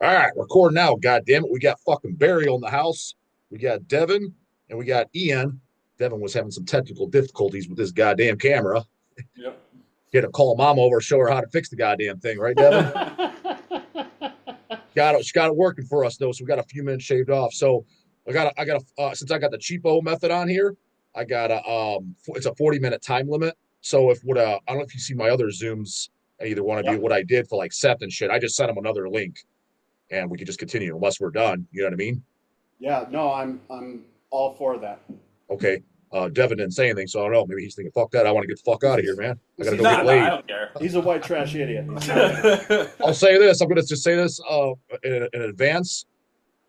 All right, recording now. God damn it. We got fucking Burial in the house. We got Devin and we got Ian. Devin was having some technical difficulties with this goddamn camera. Yep. He had to call mom over, show her how to fix the goddamn thing, right, Devin? She got it working for us though, so we got a few minutes shaved off. So since I got the cheapo method on here, I got it's a 40-minute time limit. So if what I don't know if you see my other Zooms, either one of you, what I did for like Seth and shit, I just sent him another link and we could just continue unless we're done. You know what I mean? Yeah, no, I'm all for that. Okay. Devin didn't say anything, so I don't know. Maybe he's thinking, "Fuck that! I want to get the fuck out of here, man. I gotta go get laid." I don't care. He's a white trash idiot. I'll say this. I'm gonna just say this in advance.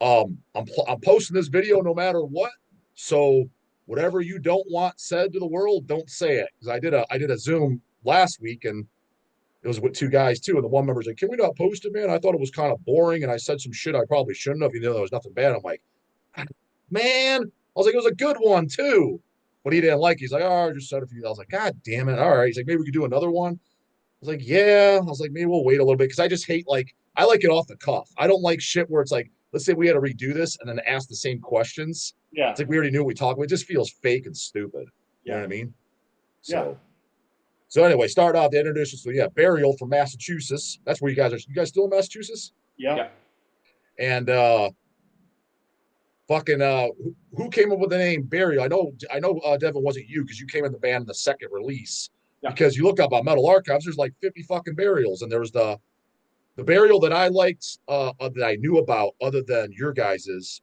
I'm posting this video no matter what. So whatever you don't want said to the world, don't say it. Because I did a Zoom last week and it was with two guys too, and the one member's like, "Can we not post it, man? I thought it was kind of boring, and I said some shit I probably shouldn't have, even though there was nothing bad." I'm like, "Man," I was like, "It was a good one too," but he didn't like it. He's like, "Oh, I just said a few." I was like, "God damn it! All right." He's like, "Maybe we could do another one." I was like, "Yeah." I was like, "Maybe we'll wait a little bit," because I just hate I like it off the cuff. I don't like shit where it's like, let's say we had to redo this and then ask the same questions. Yeah. It's like we already knew what we talked about. It just feels fake and stupid. You know what I mean? So. Yeah. So anyway, start off the introduction. So yeah, Burial from Massachusetts. That's where you guys are. You guys still in Massachusetts? Yeah. And fucking who came up with the name Burial? I know Devin wasn't you because you came in the band in the second release. Yeah. Because you look up on Metal Archives, there's like 50 fucking Burials, and there was the Burial that I liked that I knew about other than your guys's,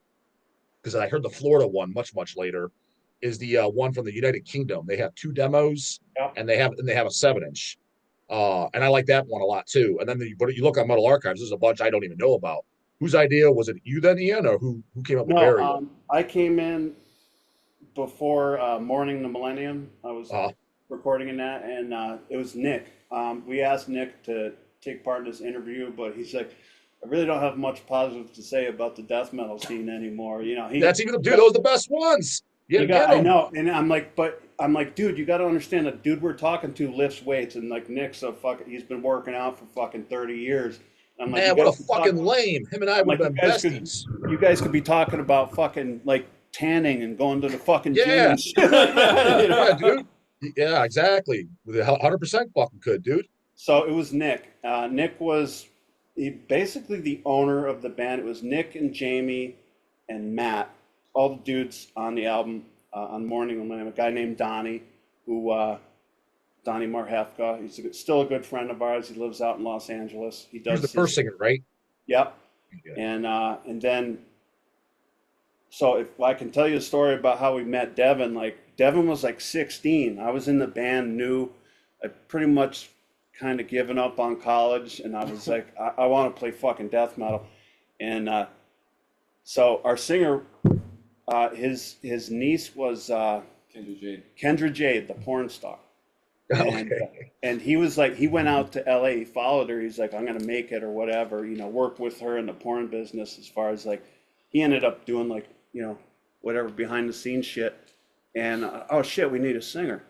because I heard the Florida one much later, is the one from the United Kingdom. They have two demos, and they have a 7-inch, and I like that one a lot too. And then but you look on Metal Archives, there's a bunch I don't even know about. Whose idea was it? You then, Ian, or who came up with Burial? I came in before Mourning the Millennium. I was recording in that, and it was Nick. We asked Nick to take part in this interview, but he's like, I really don't have much positive to say about the death metal scene anymore. You know, that's even dude. Those are the best ones. I know, and I'm like, dude, you got to understand that dude we're talking to lifts weights, and like Nick's he's been working out for fucking 30 years. I'm like, man, what a fucking lame. Him and I would have been besties. You guys could be talking about fucking like tanning and going to the fucking gym and shit. Yeah, dude. Yeah, exactly. 100% fucking could, dude. So it was Nick. Nick was basically the owner of the band. It was Nick and Jamie and Matt, all the dudes on the album on Mourning the Millennium. A guy named Donnie, Donnie Marhefka. He's still a good friend of ours. He lives out in Los Angeles. He does. He's the first singer, right? Yep. Yeah. And then, so if I can tell you a story about how we met Devin, like Devin was like 16. I was in the band new. I pretty much kind of given up on college, and I was like, I want to play fucking death metal. And so our singer, his niece was Kendra Jade, the porn star. And he was like, he went out to LA, he followed her, he's like, I'm gonna make it or whatever, you know, work with her in the porn business. As far as like, he ended up doing like, you know, whatever behind the scenes shit. And oh shit, we need a singer.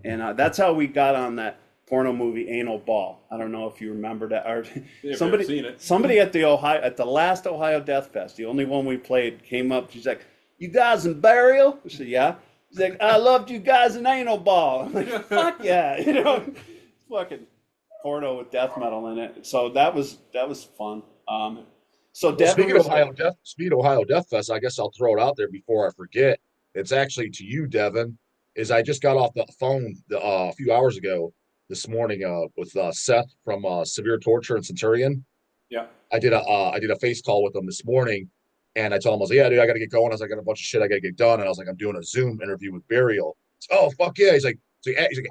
And that's how we got on that porno movie Anal Ball. I don't know if you remember that. Or somebody at the last Ohio Death Fest, the only one we played, came up. She's like, "You guys in Burial?" I said, "Yeah." He's like, "I loved you guys in Anal Ball." I'm like, "Fuck yeah!" You know, fucking porno with death metal in it. So that was fun. So speaking of Ohio Death Fest, I guess I'll throw it out there before I forget. It's actually to you, Devin. Is I just got off the phone a few hours ago this morning with Seth from Severe Torture and Centurion. Yeah. I did a face call with him this morning, and I told him, I was like, "Yeah, dude, I got to get going." I was like, "I got a bunch of shit I got to get done," and I was like, "I'm doing a Zoom interview with Burial." Oh fuck yeah! He's like,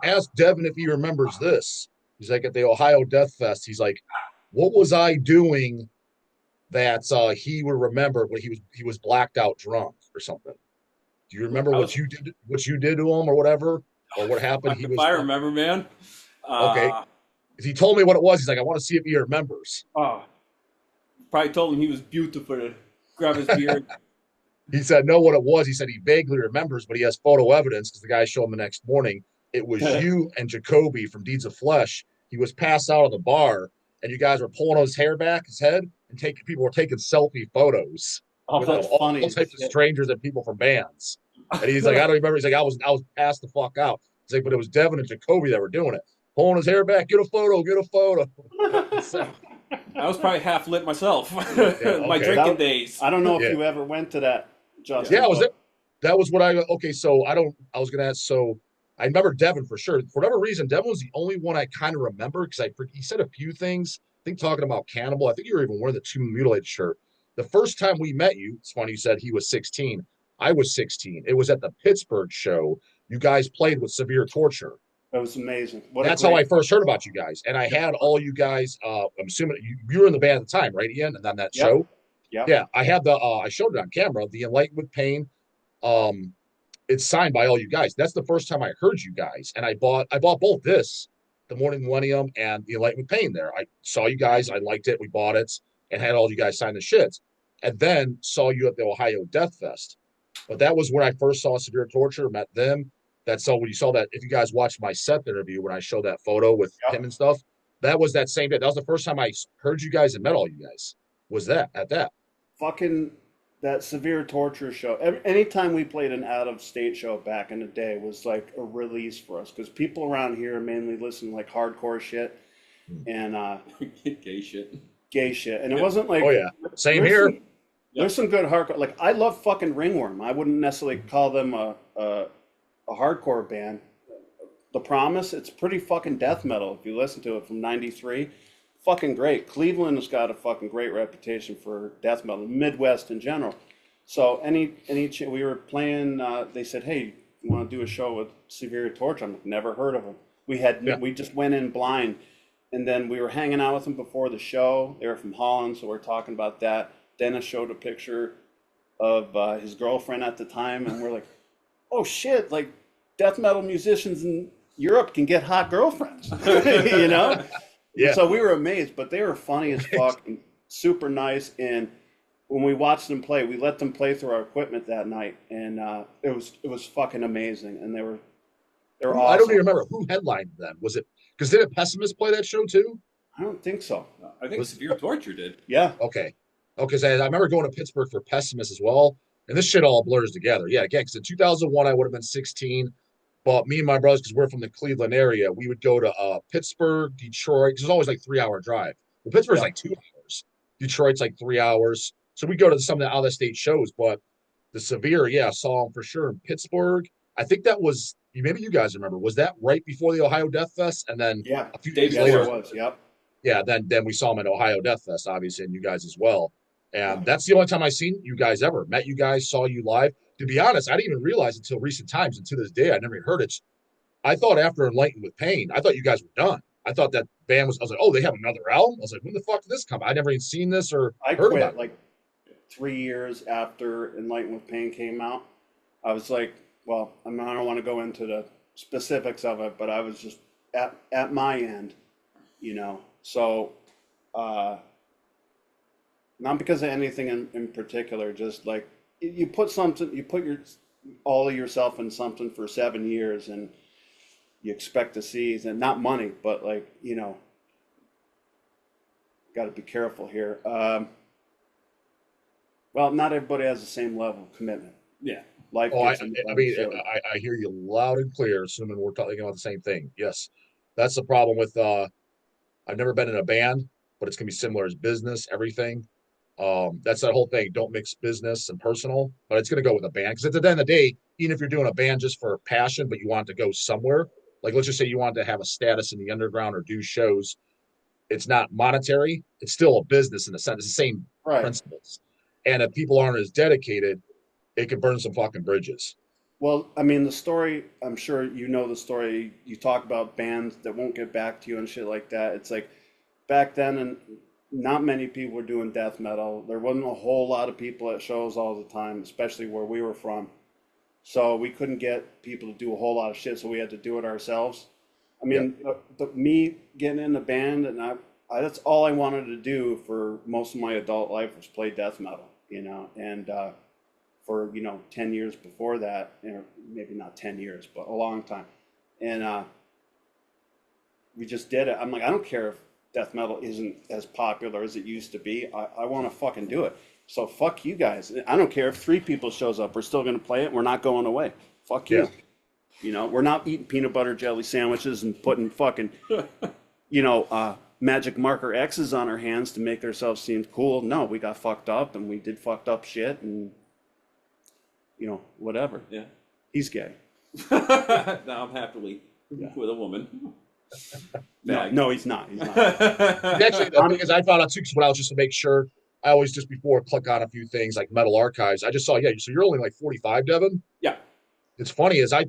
ask Devin if he remembers this. He's like, at the Ohio Death Fest, he's like, "What was I doing that he would remember when he was blacked out drunk or something?" Do you remember what you did to him or whatever, or what happened? I remember, man. Okay. Because he told me what it was. He's like, I want to see if he remembers. Probably told him he was beautiful to grab his beard. He said, no, what it was. He said he vaguely remembers, but he has photo evidence because the guy showed him the next morning. It was you and Jacoby from Deeds of Flesh. He was passed out of the bar, and you guys were pulling his hair back, his head, and people were taking selfie photos Oh, with that's all funny as types of shit. strangers and people from bands. And he's like, I don't remember. He's like, I was passed the fuck out. He's like, but it was Devin and Jacoby that were doing it, pulling his hair back. Get a photo. Get a photo. I was probably half lit myself. Yeah, My okay. drinking days. I don't know if Yeah. you ever went to that, Justin. Yeah, was but it? That was what I. Okay, so I was gonna ask. So I remember Devin for sure. For whatever reason, Devin was the only one I kind of remember because he said a few things. I think talking about Cannibal. I think you were even wearing the Two Mutilated shirt. The first time we met you, it's funny you said he was 16. I was 16. It was at the Pittsburgh show. You guys played with Severe Torture. It was amazing. What a That's how great. I first heard about you guys. And I had all you guys. I'm assuming you were in the band at the time, right, Ian? And on that Yep. show. Yep. Yeah, I had I showed it on camera. The Enlightened with Pain. Um, it's signed by all you guys. That's the first time I heard you guys, and I bought both this, the Morning Millennium and the Enlightenment Pain. There, I saw you guys. I liked it. We bought it and had all you guys sign the shits, and then saw you at the Ohio Death Fest. But that was when I first saw Severe Torture. Met them. That's all when you saw that. If you guys watched my Seth interview when I showed that photo with him Yep. and stuff, that was that same day. That was the first time I heard you guys and met all you guys. Was that at that? Fucking that Severe Torture show. Anytime we played an out of state show back in the day was like a release for us because people around here mainly listen to like hardcore shit and Gay shit. gay shit. And it wasn't like Oh yeah, same there's here. some, there's some good hardcore. Like I love fucking Ringworm. I wouldn't necessarily call them a hardcore band. The Promise, it's pretty fucking death metal if you listen to it from '93. Fucking great. Cleveland has got a fucking great reputation for death metal, Midwest in general. So we were playing. They said, "Hey, you want to do a show with Severe Torture?" I'm like, "Never heard of them." We just went in blind, and then we were hanging out with them before the show. They were from Holland, so we're talking about that. Dennis showed a picture of his girlfriend at the time, and we're like, "Oh shit! Like death metal musicians in Europe can get hot girlfriends," you know. Yeah. So we were amazed, but they were funny as fuck and super nice. And when we watched them play, we let them play through our equipment that night, and it was fucking amazing. And they were awesome. I don't even remember who headlined them. Was it because didn't Pessimist play that show too? I don't think so. I think Severe Torture did. Yeah. Okay. Okay, because I remember going to Pittsburgh for Pessimist as well. And this shit all blurs together. Yeah, again, because in 2001, I would have been 16. But me and my brothers, because we're from the Cleveland area, we would go to Pittsburgh, Detroit, because it's always like 3 hour drive. Well, Pittsburgh's like 2 hours. Detroit's like 3 hours. So we go to some of the out of state shows. But the Severe, yeah, saw them for sure in Pittsburgh. I think that was, maybe you guys remember, was that right before the Ohio Death Fest? And then Yeah. a few Days days Yes, later, it was. Yep. yeah, then we saw him at Ohio Death Fest, obviously, and you guys as well. And that's the only time I seen you guys ever. Met you guys, saw you live. To be honest, I didn't even realize until recent times, and to this day, I never even heard it. I thought after Enlightened with Pain, I thought you guys were done. I thought that band was, I was like, oh, they have another album? I was like, when the fuck did this come? I never even seen this or I heard quit about it. like 3 years after Enlightened with Pain came out. I was like, well, I don't want to go into the specifics of it, but I was just at my end, you know. So, not because of anything in particular, just like you put all of yourself in something for 7 years and you expect to see, and not money, but like, you know, got to be careful here. Well, not everybody has the same level of commitment. Yeah. Life Oh, gets in the way, so- I hear you loud and clear, assuming we're talking about the same thing. Yes, that's the problem with, I've never been in a band, but it's gonna be similar as business, everything. That's that whole thing. Don't mix business and personal, but it's gonna go with a band because at the end of the day, even if you're doing a band just for passion, but you want to go somewhere, like let's just say you want to have a status in the underground or do shows, it's not monetary. It's still a business in a sense. It's the same Right. principles. And if people aren't as dedicated, it could burn some fucking bridges. Well, I mean, the story, I'm sure you know the story. You talk about bands that won't get back to you and shit like that. It's like back then, and not many people were doing death metal. There wasn't a whole lot of people at shows all the time, especially where we were from. So we couldn't get people to do a whole lot of shit, so we had to do it ourselves. I mean, me getting in the band, and I that's all I wanted to do for most of my adult life was play death metal, you know, and for, you know, 10 years before that, you know, maybe not 10 years, but a long time. And we just did it. I'm like, I don't care if death metal isn't as popular as it used to be. I want to fucking do it. So fuck you guys. I don't care if 3 people shows up. We're still going to play it. We're not going away. Fuck you. You know, we're not eating peanut butter jelly sandwiches and putting fucking, you know, magic marker X's on our hands to make ourselves seem cool. No, we got fucked up and we did fucked up shit and, you know, whatever. Yeah. He's gay. Now I'm happily with a woman. No, he's not. He's not. Actually, the thing is, I found out too, because when I was just to make sure, I always just before click on a few things like Metal Archives. I just saw, so you're only like 45, Devin? Yeah. It's funny is I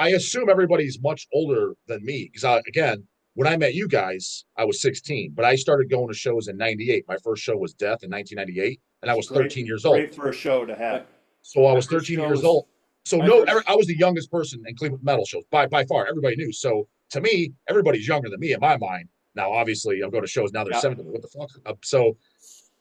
assume everybody's much older than me because again, when I met you guys, I was 16, but I started going to shows in 98. My first show was Death in 1998, and I was 13 years old. Great first show to have. So I was 13 years old. So I was the youngest person in Cleveland metal shows by far. Everybody knew. So to me, everybody's younger than me in my mind. Now, obviously, I'm going to shows now. They're 17. What the fuck?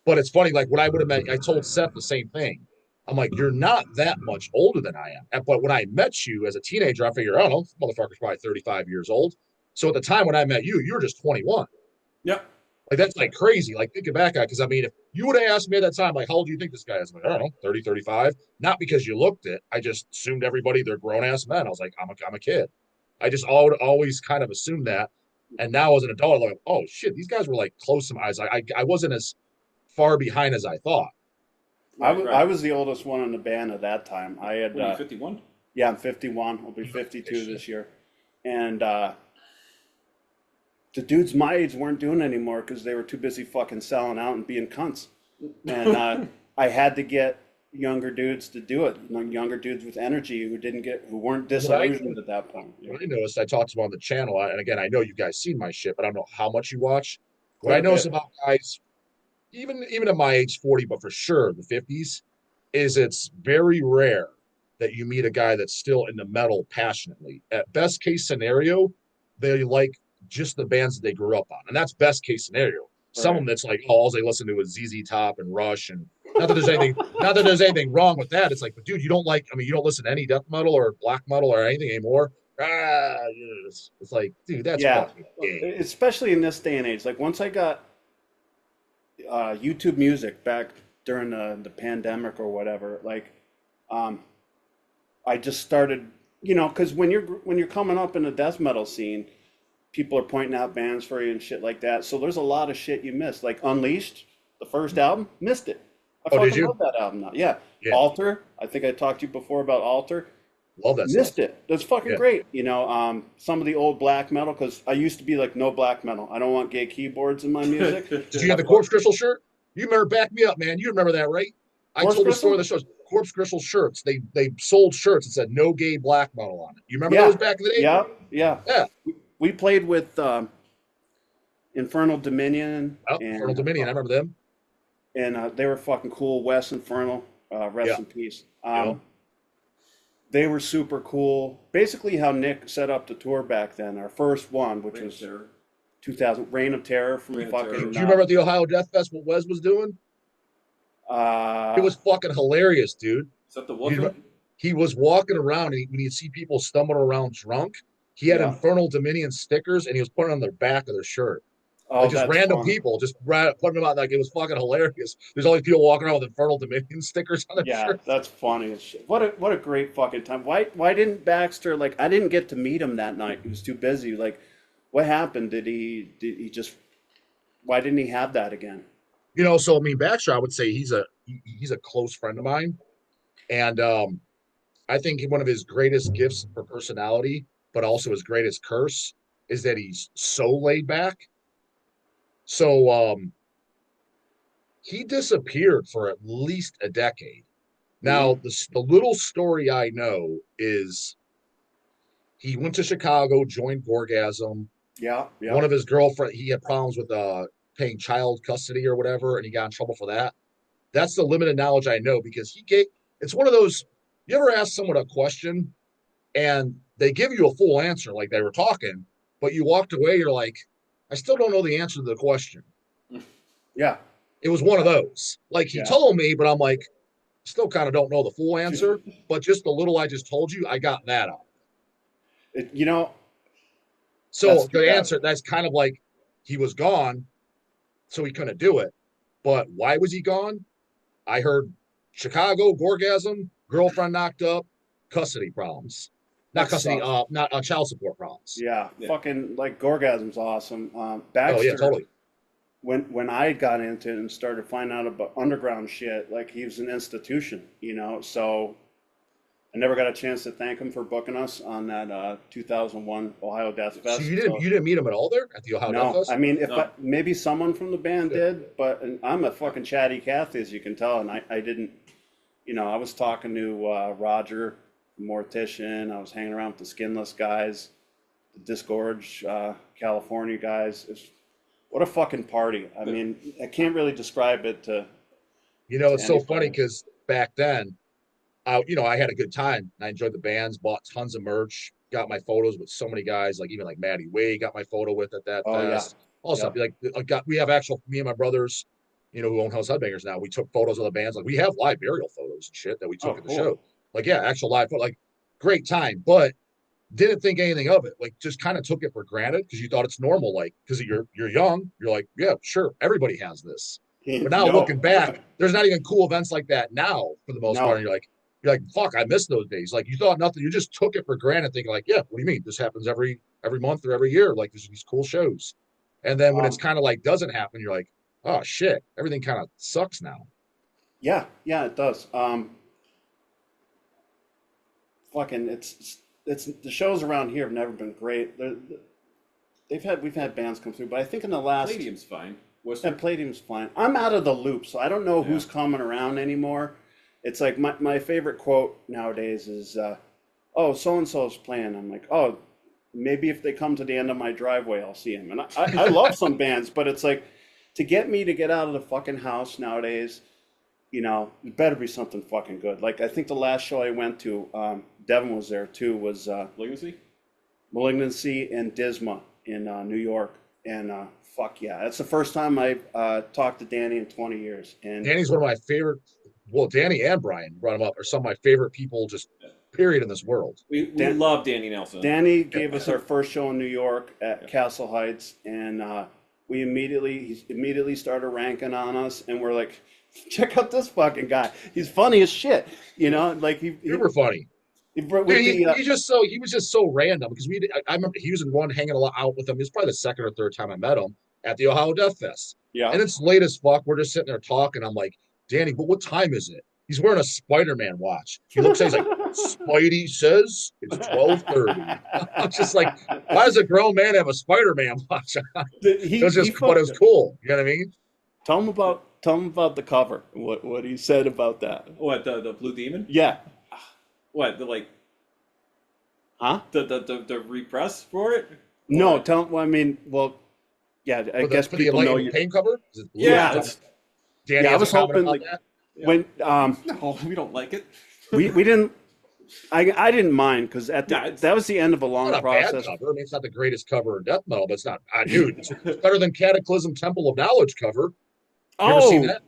But it's funny. Like when I would have met, I told Seth the same thing. I'm like, you're not that much older than I am. But when I met you as a teenager, I figured, I don't know, this motherfucker's probably 35 years old. So at the time when I met you, you were just 21. Yep. Like, that's like crazy. Like, thinking back at it, because I mean, if you would have asked me at that time, like, how old do you think this guy is? I'm like, I don't know, 30, 35. Not because you looked it. I just assumed everybody, they're grown ass men. I was like, I'm a kid. I just always kind of assumed that. And now as an adult, I'm like, oh shit, these guys were like close to my eyes. I wasn't as far behind as I thought. I was the oldest one in the band at that time. I had 51. Yeah, I'm 51. I'll be 52 this year, and the dudes my age weren't doing it anymore because they were too busy fucking selling out and being cunts. And I had to get younger dudes to do it. You know, younger dudes with energy who weren't disillusioned at that point. What I noticed, I talked to them on the channel, and again, I know you guys seen my shit, but I don't know how much you watch. What I noticed about guys, even at my age, 40, but for sure the 50s, is it's very rare that you meet a guy that's still into metal passionately. At best case scenario, they like just the bands that they grew up on, and that's best case scenario. Some of them that's like all they listen to is ZZ Top and Rush, and not that there's anything wrong with that. It's like, but dude, you don't listen to any death metal or black metal or anything anymore. It's like, dude, that's fucking gay. Especially in this day and age. Like once I got YouTube Music back during the pandemic or whatever, like I just started, you know, because when you're coming up in the death metal scene, people are pointing out bands for you and shit like that. So there's a lot of shit you missed. Like Unleashed, the first album, missed it. I fucking love that album now. Yeah. Altar, I think I talked to you before about Altar. Love that Missed stuff. it. That's fucking great. You know, some of the old black metal, because I used to be like, no black metal. I don't want gay keyboards in my music. Did you have the Corpse Crystal shirt? You remember, back me up, man. You remember that, right? I told the story of the shows. Corpse Crystal shirts. They sold shirts that said no gay black metal on it. You remember those back in the day? Yeah. We played with Infernal Dominion. Infernal Dominion, I remember them. And they were fucking cool. Wes Infernal, rest in peace. They were super cool. Basically how Nick set up the tour back then, our first one, which was 2000, Reign of Terror from fucking... Do you remember at the Ohio Death Fest what Wes was doing? It was fucking hilarious, dude. Is that the one? He was walking around, and when you'd see people stumbling around drunk, he had Infernal Dominion stickers, and he was putting on the back of their shirt. Oh, like just random people, just putting them out. Like, it was fucking hilarious. There's all these people walking around with Infernal Dominion stickers on their shirt. Yeah, that's funny as shit. What a great fucking time. Why didn't Baxter, like, I didn't get to meet him that night. He was too busy. Like, what happened? Did he just, why didn't he have that again? You know, so I mean, Baxter, I would say he's a close friend of mine, and I think one of his greatest gifts for personality, but also his greatest curse, is that he's so laid back. So he disappeared for at least a decade. Now, the little story I know is he went to Chicago, joined Gorgasm. Yeah. One of his girlfriend, he had problems with paying child custody or whatever, and he got in trouble for that. That's the limited knowledge I know, because it's one of those, you ever ask someone a question and they give you a full answer like they were talking, but you walked away, you're like, I still don't know the answer to the question. Yeah. It was one of those. Like, he told me, but I'm like, still kind of don't know the full answer, but just the little I just told you, I got that out. You know. So the answer, that's kind of like, he was gone, so he couldn't do it. But why was he gone? I heard Chicago, gorgasm, girlfriend knocked up, custody problems. Not That custody, sucks. not child support problems. Yeah, Yeah. fucking like Gorgasm's awesome. Oh Baxter, yeah, totally. when I got into it and started finding out about underground shit, like he was an institution, you know. So I never got a chance to thank him for booking us on that 2001 Ohio Death So Fest. you didn't meet him at all there at the Ohio Death No, Fest? I mean, if No. maybe someone from the band Yeah. did, but and I'm a fucking chatty Cathy, as you can tell, and I didn't, you know, I was talking to Roger, Mortician, I was hanging around with the Skinless guys, the Disgorge, California guys. What a fucking party. I mean, I can't really describe it to It's so anybody. funny because back then, I had a good time. I enjoyed the bands, bought tons of merch, got my photos with so many guys, like even like Maddie Way got my photo with at that Oh, yeah. fest. Also, Yeah. we have actual me and my brothers, who own House Headbangers now. We took photos of the bands. Like we have live burial photos and shit that we took Oh, at the cool. show. Like yeah, actual live photo. Like great time, but didn't think anything of it. Like just kind of took it for granted because you thought it's normal. Like because you're young, you're like yeah, sure, everybody has this. But now No. looking back, there's not even cool events like that now for the most No. part. And you're like, fuck, I miss those days. Like you thought nothing, you just took it for granted, thinking like, yeah, what do you mean? This happens every month or every year. Like there's these cool shows. And then when it's kind of like doesn't happen, you're like, oh shit, everything kind of sucks now. Yeah, it does. Fucking, it's the shows around here have never been great. We've had bands come through, but I think in the last Palladium's fine. and Palladium's fine. I'm out of the loop, so I don't know who's coming around anymore. It's like my favorite quote nowadays is, "Oh, so and so's playing." I'm like, "Oh, maybe if they come to the end of my driveway, I'll see him." And I love some bands, but it's like to get me to get out of the fucking house nowadays. It better be something fucking good. Like I think the last show I went to, Devin was there too. Was Malignancy and Disma in New York, and fuck yeah, that's the first time I've talked to Danny in 20 years. And Danny's one of my favorite. Well, Danny and Brian brought him up are some of my favorite people, just period in this world. We love Danny Nelson. Danny gave us our first show in New York at Castle Heights, and he immediately started ranking on us, and we're like, check out this fucking guy. He's funny as shit. Like he Super funny. He was just so random because I remember he was in one hanging out with him. It was probably the second or third time I met him at the Ohio Death Fest. Yeah. And it's late as fuck. We're just sitting there talking. I'm like, Danny, but what time is it? He's wearing a Spider-Man watch. He looks at he's like, Spidey says it's 12:30. I'm just like, why does a grown man have a Spider-Man watch on? It was cool. You know what I mean? Tell him about the cover. What he said about that. What, the Blue Demon? Yeah. What, Huh? The repress for it? No, tell him. Well, I mean, yeah. I guess for people the know you. pain cover. Is it blue? Yeah. Danny, I was hoping like that. Yeah. When No, we don't like it. we didn't. I didn't mind because that was the end of a long It's not a process. bad cover. I mean, it's not the greatest cover in death metal, but it's not. Dude, it's better than Cataclysm Temple of Knowledge cover. You ever seen that?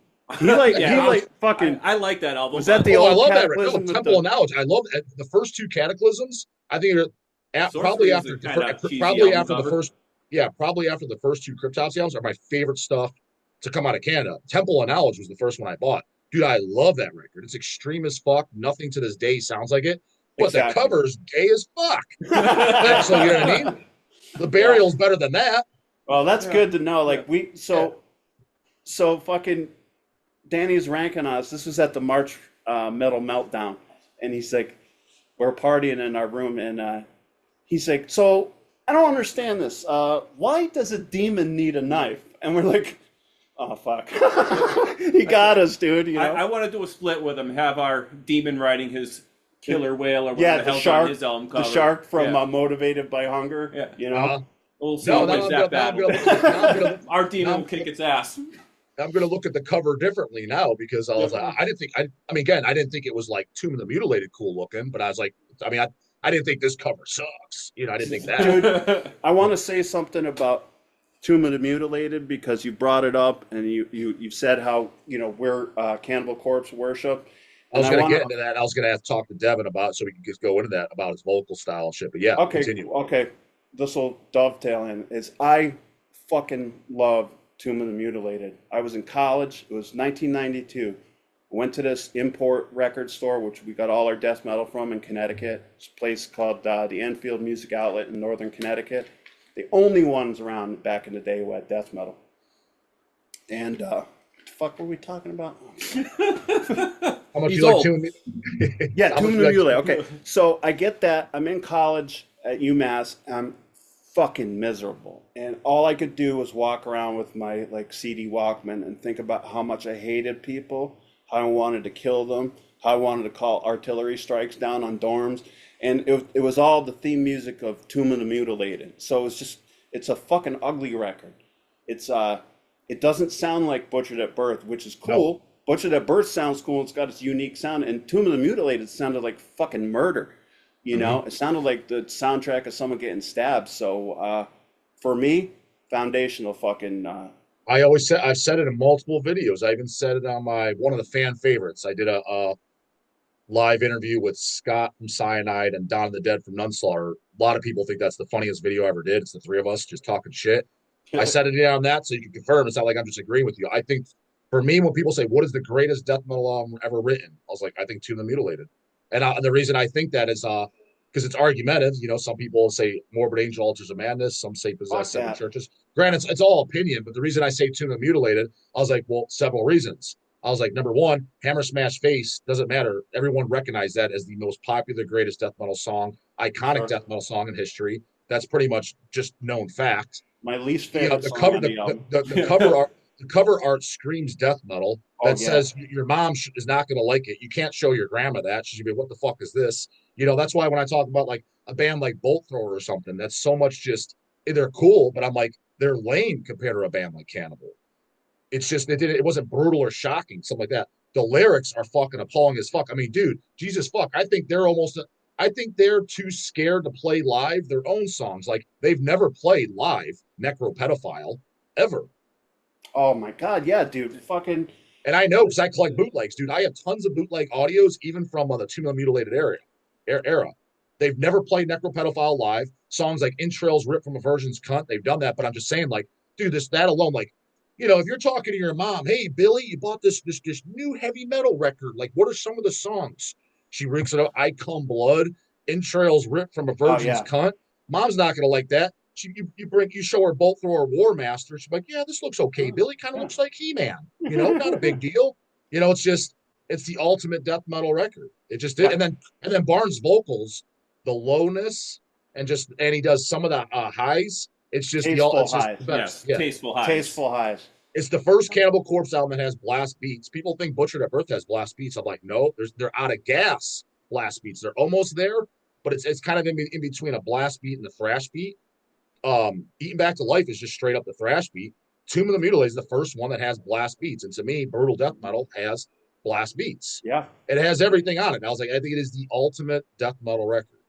Fucking. I like that album. Was that the I old love that. Cataclysm with Temple of Knowledge. I love the first two Cataclysms. I think probably after the first two Cryptopsy albums are my favorite stuff to come out of Canada. Temple of Knowledge was the first one I bought. Dude, I love that record. It's extreme as fuck. Nothing to this day sounds like it. But Exactly. the cover's gay as fuck. So you know what I mean? The burial's better than that. Well, that's good to know. Like so fucking Danny's ranking us. This was at the March Metal Meltdown, and he's like, we're partying in our room, and he's like, so I don't understand this. Why does a demon need a knife? And we're like, oh fuck, he got us, dude. I want to do a split with him. Have our demon riding his killer whale or yeah, whatever the hell's shark, on his album cover. the shark from Motivated by Hunger. Yeah. We'll see No, who no, wins I'm that gonna- battle. Our demon will kick its ass. I'm going to look at the cover differently now because I was like, I didn't think it was like Tomb of the Mutilated cool looking, but I was like, I didn't think this cover sucks. I didn't think that. Dude, I want to say something about Tomb of the Mutilated because you brought it up and you said how we're Cannibal Corpse worship. I was going to get into that. I was going to have to talk to Devin about it so we can just go into that about his vocal style and shit. But yeah, okay, continue. okay. This will dovetail in. I fucking love Tomb of the Mutilated. I was in college. It was 1992. I went to this import record store, which we got all our death metal from in Connecticut. It's a place called the Enfield Music Outlet in northern Connecticut. The only ones around back in the day who had death metal. And what the fuck were we talking about? How much He's you like old. Tomb? Yeah, How much Tomb of you the like- Mutilated. Okay, so I get that. I'm in college at UMass. I'm fucking miserable, and all I could do was walk around with my like CD Walkman and think about how much I hated people, how I wanted to kill them, how I wanted to call artillery strikes down on dorms, and it was all the theme music of Tomb of the Mutilated. So it's a fucking ugly record. It doesn't sound like Butchered at Birth, which is cool. No. Butchered at Birth sounds cool. It's got its unique sound, and Tomb of the Mutilated sounded like fucking murder. You know, it sounded like the soundtrack of someone getting stabbed. So for me, foundational fucking. I always said, I've said it in multiple videos. I even said it on one of the fan favorites. I did a live interview with Scott from Cyanide and Don the Dead from Nunslaughter. A lot of people think that's the funniest video I ever did. It's the three of us just talking shit. I said it on that so you can confirm. It's not like I'm just agreeing with you. I think for me, when people say, what is the greatest death metal album ever written? I was like, I think Tomb of the Mutilated. And the reason I think that is because it's argumentative. You know, some people say Morbid Angel, Altars of Madness. Some say Possessed Seven that. Churches. Granted, it's all opinion, but the reason I say Tomb of the Mutilated, I was like, well, several reasons. I was like, number one, Hammer Smash Face, doesn't matter. Everyone recognized that as the most popular, greatest death metal song, iconic death metal song in history. That's pretty much just known fact. My least You know, favorite song on the album. the cover art screams death metal. That says your mom is not going to like it. You can't show your grandma that. She's going to be, what the fuck is this? You know, that's why when I talk about like a band like Bolt Thrower or something, that's so much just, they're cool, but I'm like, they're lame compared to a band like Cannibal. It's just, it wasn't brutal or shocking, something like that. The lyrics are fucking appalling as fuck. I mean, dude, Jesus fuck. I think they're too scared to play live their own songs. Like, they've never played live Necropedophile ever. Oh my God, yeah, dude, fucking. And I know because I collect bootlegs, dude. I have tons of bootleg audios, even from the Tomb of the Mutilated era. They've never played Necropedophile live. Songs like Entrails Ripped from a Virgin's Cunt, they've done that. But I'm just saying, like, dude, that alone, like, you know, if you're talking to your mom, hey, Billy, you bought this new heavy metal record. Like, what are some of the songs? She rings it up. I Come Blood, Entrails Ripped from a Virgin's Cunt. Mom's not going to like that. You show her Bolt Thrower War Master. She's like, yeah, this looks okay. Billy kind of looks like He-Man. You know, not a big deal. You know, it's the ultimate death metal record. It just did. And then Barnes' vocals, the lowness, and he does some of the highs. It's just Tasteful the highs. best. Yes, Yeah. tasteful highs. Tasteful highs. It's the first Cannibal Corpse album that has blast beats. People think Butchered at Birth has blast beats. I'm like, no, they're out of gas blast beats. They're almost there, but it's kind of in between a blast beat and a thrash beat. Eaten Back to Life is just straight up the thrash beat. Tomb of the Mutilated is the first one that has blast beats, and to me, brutal death metal has blast beats. Yeah, it has everything on it. And I was like, I think it is the ultimate death metal record.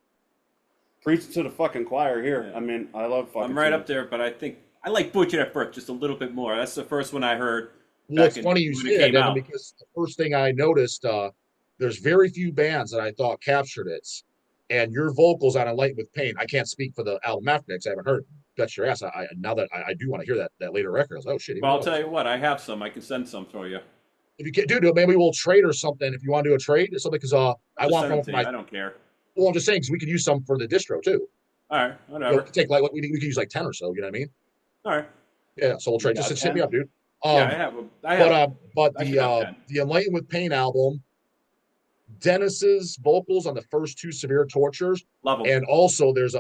Preach to the fucking choir here. I mean, I love fucking. I'm right up there, but I think I like Butchered at Birth just a little bit more. That's the first one I heard. Well, it's funny you say that, Devin, because the first thing I noticed, there's very few bands that I thought captured it. And your vocals on Enlightened with Pain, I can't speak for the album after next. I haven't heard. Bet your ass. Now that I do want to hear that later record. I was like, oh shit. Well, I'll tell you what, I have some. I can send some for you. If you can do it, maybe we'll trade or something. If you want to do a trade or something, because I want from my. I don't care. Well, I'm just saying because we could use some for the distro too. All right, whatever. Take like we can use like 10 or so. You know what I mean? All right. Yeah. So we'll trade. Just hit me up, dude. Yeah, I have. But the Enlightened with Pain album, Dennis's vocals on the first two Severe Tortures, Love them. and also there's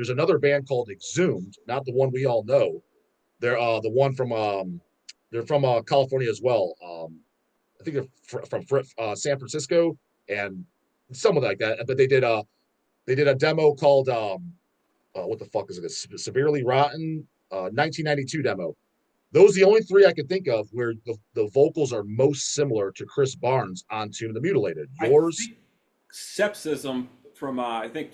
another band called Exhumed, not the one we all know. They're the one from they're from California as well. I think they're from San Francisco and something like that. But they did a demo called what the fuck is it? Severely Rotten 1992 demo. Those are the only three I could think of where the vocals are most similar to Chris Barnes on Tomb of the Mutilated. Yours? Sepsism from, I think,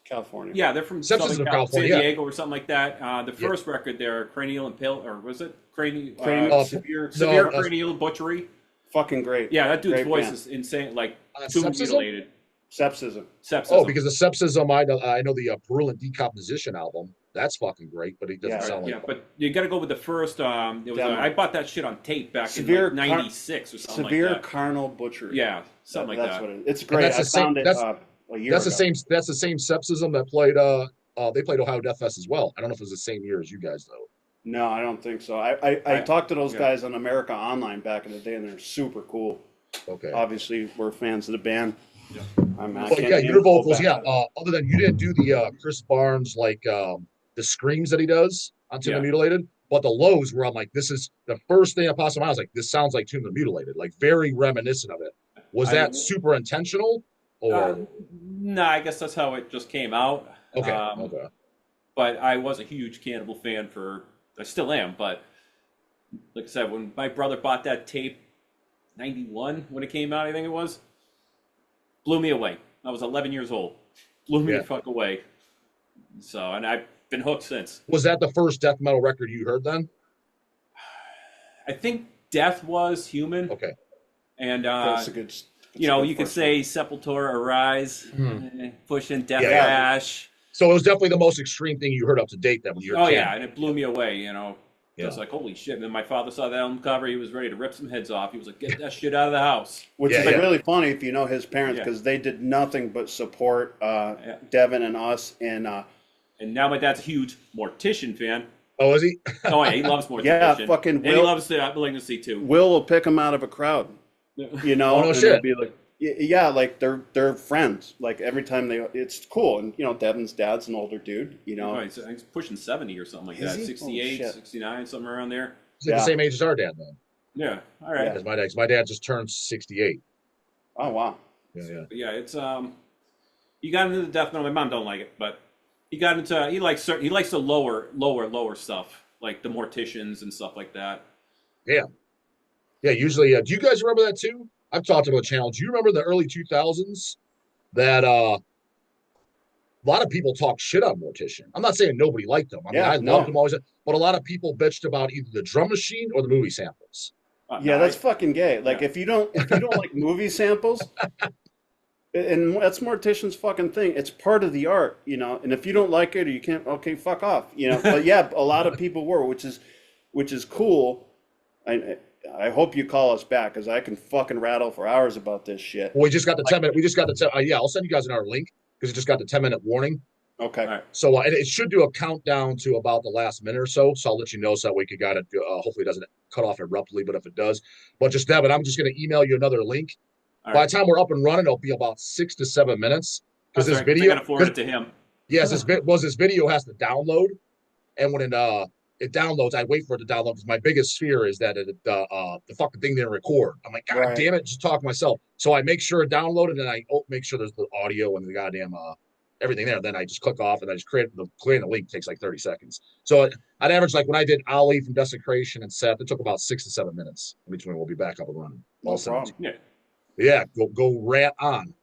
California. Yeah, they're from Sepsism, California, San Diego or something like that. The first record there, Cranial Impale, or was it? Severe Cranial Butchery. Fucking great. Yeah, that dude's Great voice band. is insane. Like, Tomb of the Sepsism? Mutilated. Sepsism. Sepsism. Oh, because the Sepsism, I know the Purulent Decomposition album. That's fucking great, but he doesn't sound like. Yeah, but you got to go with the first. I bought that shit on tape back in like '96 or something like that. Severe Carnal Butchery. Yeah, something like that. What it is. It's great. I found it a year ago. That's the same sepsism that played. They played Ohio Death Fest as well. I don't know if it was the same year as you guys though. No, I don't think so. I talked to those guys on America Online back in the day, and they're super cool. Okay. Obviously, we're fans of the band. Yeah. Your vocals. Yeah. Other than you didn't do the Chris Barnes like the screams that he does on Tomb of the Mutilated, but the lows where I'm like, this is the first thing that popped in my mind. I was like, this sounds like Tomb of the Mutilated, like very reminiscent of it. Was that super intentional, or? No, I guess that's how it just came out. Okay. But I was a huge Cannibal fan I still am, but like I said, when my brother bought that tape, 91 when it came out, I think it was, blew me away. I was 11 years old. Blew me the fuck away. So, and I've been hooked since. Was that the first death metal record you heard then? I think Death was Human. Okay. And, that's a good you could say Sepultura, Arise, pushing Death Rash. So it was definitely the most extreme thing you heard up to date then when you were 10. And it blew me away, I was like, holy shit. And then my father saw the album cover. He was ready to rip some heads off. He was like, get that shit out of the house. Which is really funny if you know his parents, because they did nothing but support Devin and us. And now my dad's a huge Mortician fan. Oh, is he? Oh, yeah, he loves Mortician. Yeah, fucking Will. And he loves the Malignancy, too. Will pick him out of a crowd. Oh, no shit. Be like, yeah, like they're friends. Like every time it's cool. And Devin's dad's an older dude. He's pushing 70 or something like that. 68, 69, something around there. He's like the same age as our dad then. Yeah. All right. Because my dad just turned 68. Oh wow. Yeah. It's he got into the death metal. My mom don't like it, but he likes the lower stuff, like the Morticians and stuff like that. Yeah. Yeah. Usually, do you guys remember that too? I've talked about the channel. Do you remember the early 2000s that a lot of people talk shit on Mortician? I'm not saying nobody liked them. I mean, I loved them always, but a lot of people bitched about either the drum machine or the movie samples. That's fucking gay. Like if you don't like movie samples, and that's Mortician's fucking thing. It's part of the art, And if you don't like it or you can't, okay, fuck off, But yeah, a lot of people were, which is cool. I hope you call us back because I can fucking rattle for hours about this shit. Well, we just got the 10 minute. We just got the I'll send you guys another link because it just got the 10-minute warning. Okay. Right. So it should do a countdown to about the last minute or so. So I'll let you know so that way you got it. Hopefully it doesn't cut off abruptly, but if it does, just Devin, I'm just going to email you another link. By the time we're up and running, it'll be about 6 to 7 minutes because this video. I gotta forward it to him. Yes, this video has to download, and when it downloads, I wait for it to download because my biggest fear is that the fucking thing didn't record. I'm like, God damn it, just talk to myself. So I make sure it downloaded, and then I make sure there's the audio and the goddamn everything there. Then I just click off and I just creating the link takes like 30 seconds. So I'd average, like when I did Ali from Desecration and Seth, it took about 6 to 7 minutes in between. We'll be back up and running. No problem. Yeah, go rant on.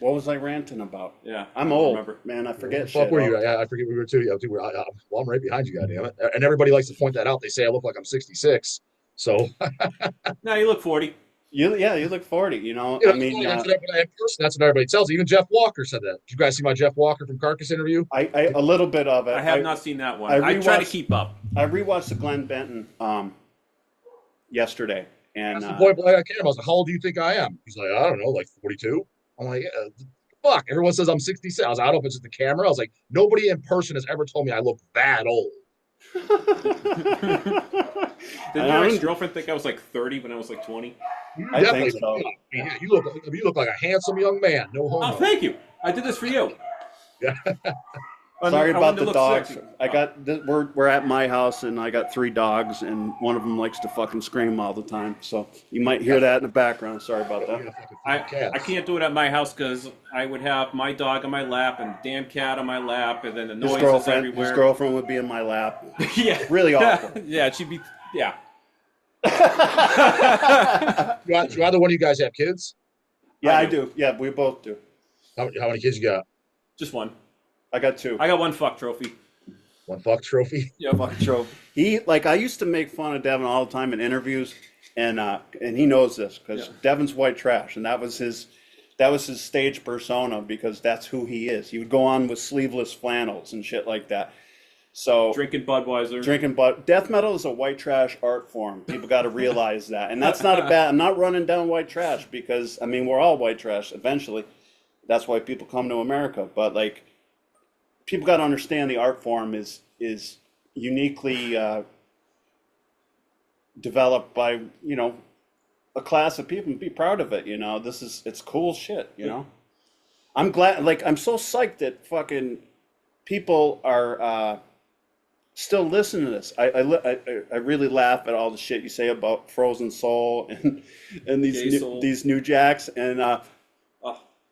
What was I ranting about? Yeah, I'm old, man. I forget shit. What were you? I forget we were too. Well, I'm right behind you, goddamn it. And everybody likes to point that out. They say I look like I'm 66. So. No, you look 40. You look 40. I mean, that's what everybody tells me. Even Jeff Walker said that. Did you guys see my Jeff Walker from Carcass interview? I a little bit of it. I have not seen that one. I try to keep up. I rewatched the Glenn Benton yesterday. And that's the point blank I came. I was like, how old do you think I am? He's like, I don't know, like 42. I'm like, fuck. Everyone says I'm 66. I was like, I don't know if it's just the camera. I was like, nobody in person has ever told me I look that old. Did your ex-girlfriend think I was like 30 when I was like 20? I think so. Yeah, you look like a handsome young man. No homo. Oh, thank you. I did this for you. Yeah. Sorry about the dogs. Sexy. I got we're at my house and I got 3 dogs and one of them likes to fucking scream all the time. So you might hear that in the background. Sorry about that. I can't do it at my house because I would have my dog on my lap and damn cat on my lap and then the noise is everywhere. His girlfriend would be in my lap. Yeah. Really awful. Yeah, she'd be. Yeah. Do either one of you guys have kids? Yeah, I do. Yeah, we both do. How many kids you got? Just one. I got 2. I got 1 fuck trophy. 1 fuck trophy? Yeah, fuck trophy. I used to make fun of Devin all the time in interviews, and he knows this because Devin's white trash, and that was his that was his stage persona because that's who he is. He would go on with sleeveless flannels and shit like that. So Drinking Budweiser. but death metal is a white trash art form. People got to realize that, and that's not a bad. I'm not running down white trash because I mean we're all white trash eventually. That's why people come to America. But like, people got to understand the art form is uniquely developed by a class of people and be proud of it. It's cool shit. I'm glad. Like I'm so psyched that fucking people are. Still listen to this. I really laugh at all the shit you say about Frozen Soul and these new jacks and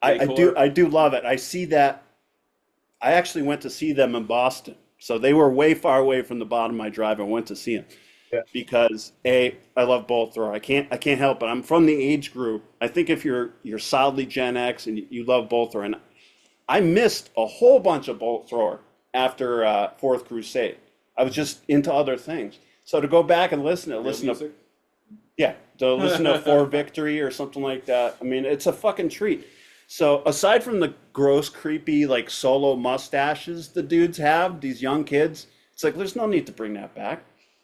I do love it. I see that. I actually went to see them in Boston, so they were way far away from the bottom of my drive. I went to see them because I love Bolt Thrower. I can't help it. I'm from the age group. I think if you're solidly Gen X and you love Bolt Thrower, and I missed a whole bunch of Bolt Thrower after Fourth Crusade. I was just into other things. So to go back and listen to For Victory or something like that. I mean, it's a fucking treat. So aside from the gross, creepy, like solo mustaches the dudes have, these young kids, it's like there's no need to bring that back.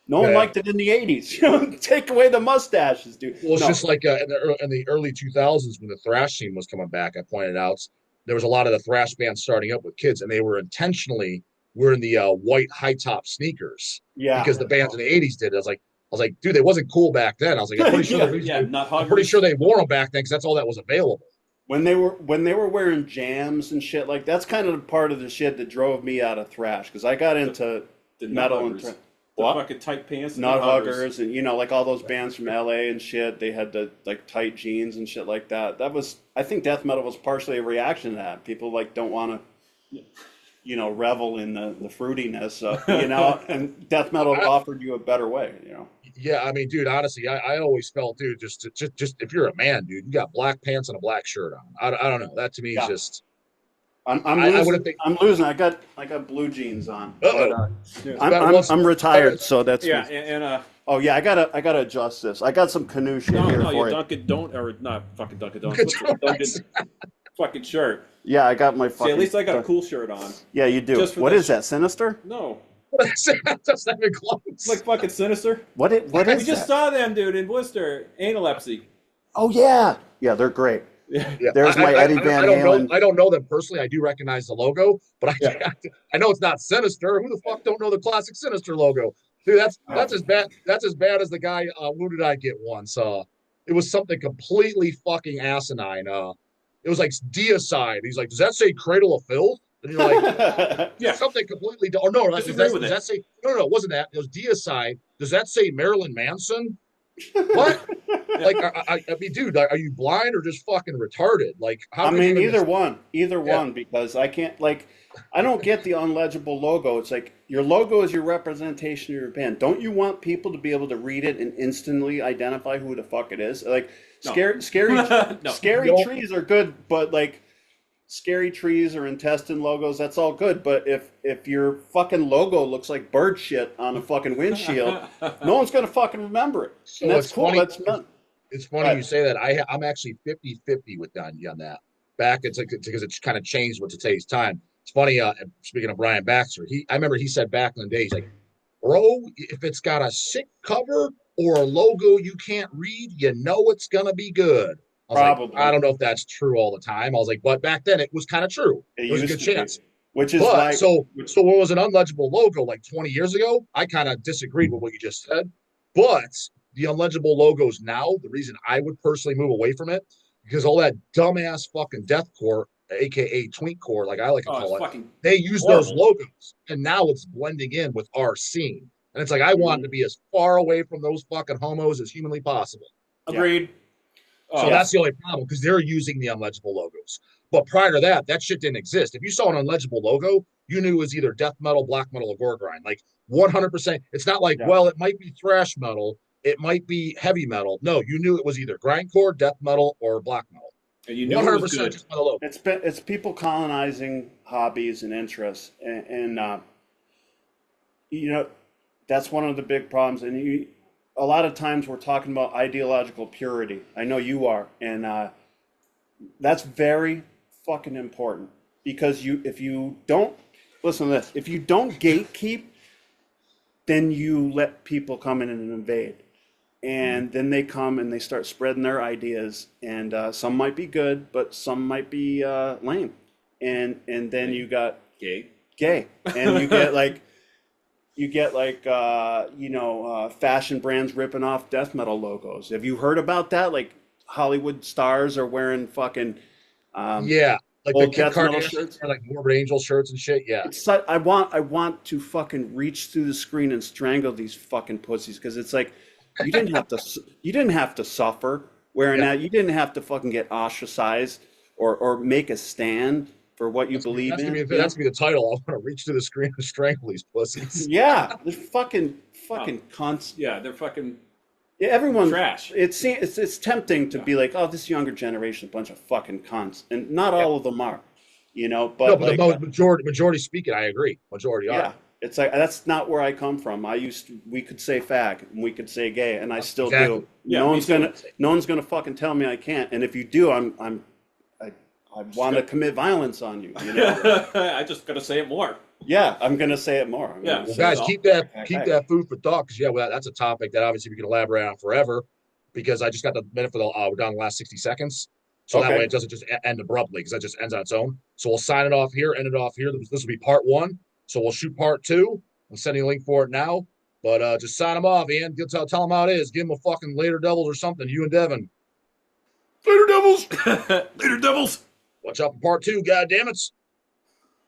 No one liked it in the '80s. Take away the mustaches, dude. Well, it's just like in the early 2000s when the thrash scene was coming back. I pointed out there was a lot of the thrash bands starting up with kids, and they were intentionally wearing the white high top sneakers because the bands in the '80s did. I was like, dude, it wasn't cool back then. I was like, I'm pretty sure they wore them back then because that's all that was available. When they were wearing jams and shit, like that's kind of part of the shit that drove me out of thrash because I got into the metal and fucking tight pants, nut huggers, and like all those bands from LA and shit. They had the like tight jeans and shit like that. I think death metal was partially a reaction to that. People like don't want to. Revel in the fruitiness, and death metal offered you a better way, Yeah, I mean, dude, honestly, I always felt, dude, just if you're a man, dude, you got black pants and a black shirt on. I don't know. That to me is just. I'm losing. I got blue jeans on. I'm retired, so that's oh yeah, I gotta adjust this. I got some canoe shit here for you. Dunkin' not fucking Dunkin' Donuts. Dunkin' fucking shirt. Yeah, I got my fucking. See, at least I got a cool shirt on. Yeah, you do. What is that? Sinister? No. That's not even close. It's like fucking Sinister. What is that? We just saw them, dude, in Worcester. Analepsy. Oh yeah, they're great. Yeah. There's my Eddie Van Halen. I don't know them personally. I do recognize the logo, but I know it's not Sinister. Who the fuck don't know the classic Sinister logo? Dude, that's as bad. That's as bad as the guy. Who did I get once? It was something completely fucking asinine. It was like Deicide. He's like, does that say Cradle of Filth? And you're like, something completely. Oh no, does that say? No, it wasn't that. It was Deicide. Does that say Marilyn Manson? What? Like, I mean, dude, are you blind or just fucking retarded? Like, I mean, either one, because I can't, like, I don't get the unlegible logo. It's like your logo is your representation of your band. Don't you want people to be able to read it and instantly identify who the fuck it is? Like, scary trees are good, but like, scary trees or intestine logos, that's all good. But if your fucking logo looks like bird shit on a fucking windshield, no one's gonna fucking remember it. So and that's cool. It's funny you say that. I'm actually 50-50 with on that. Back it's like because it's kind of changed with today's time. It's funny. Speaking of Brian Baxter, I remember he said back in the day, he's like, bro, if it's got a sick cover or a logo you can't read, you know it's gonna be good. Probably. Like, I don't know if that's true all the time. I was like, but back then it was kind of true. It was a good chance. Which is like, so what was an unlegible logo like 20 years ago? I kind of disagreed with what you just said. But the unlegible logos now, the reason I would personally move away from it, because all that dumbass fucking deathcore, aka twinkcore, like I like to call it, they use those logos, and now it's blending in with our scene. And it's like I want to be as far away from those fucking homos as humanly possible. Agreed. So that's the only problem because they're using the unlegible logos. But prior to that, that shit didn't exist. If you saw an unlegible logo, you knew it was either death metal, black metal, or gore grind. Like 100%. It's not like, well, it might be thrash metal, it might be heavy metal. No, you knew it was either grindcore, death metal, or black metal. And you knew 100% it was good. Just by the logo. It's people colonizing hobbies and interests, and that's one of the big problems. And a lot of times we're talking about ideological purity. I know you are, and That's very fucking important because if you don't listen to this, if you don't gatekeep, then you let people come in and invade, and then they come and they start spreading their ideas, and some might be good, but some might be lame, and then you got gay, and you get like fashion brands ripping off death metal logos. Have you heard about that? Like Hollywood stars are wearing fucking Yeah, like the old Kim death metal Kardashian, shirts. like Morbid Angel shirts and shit. Yeah, I want to fucking reach through the screen and strangle these fucking pussies because it's like you didn't have to suffer wearing yeah. that. You didn't have to fucking get ostracized or make a stand for what you believe in. That's gonna be the title. I want to reach to the screen and strangle these pussies. Yeah, they're fucking cunts. Yeah, they're fucking Yeah, everyone trash. It's tempting to be like, oh, this younger generation, a bunch of fucking cunts, and not all of them are, but No, but like, the majority speaking, I agree. Majority yeah, are. it's like that's not where I come from. We could say fag and we could say gay, and I still Exactly. do. Yeah, No one's gonna fucking tell me I can't. And if you do, I want to commit violence on you. I just gotta say it more. Yeah, I'm gonna say it more. Yeah. Well, guys, keep that Okay. food for thought because that's a topic that obviously we can elaborate on forever. Because I just got the minute for we're down the last 60 seconds, so that way it doesn't just end abruptly because that just ends on its own. So we'll sign it off here, end it off here. This will be part 1. So we'll shoot part 2. I'm sending a link for it now. But just sign them off, Ian. Tell them how it is. Give them a fucking later devils or something. You and Devin. Later, devils. Later, devils. Watch out for part 2. God damn it.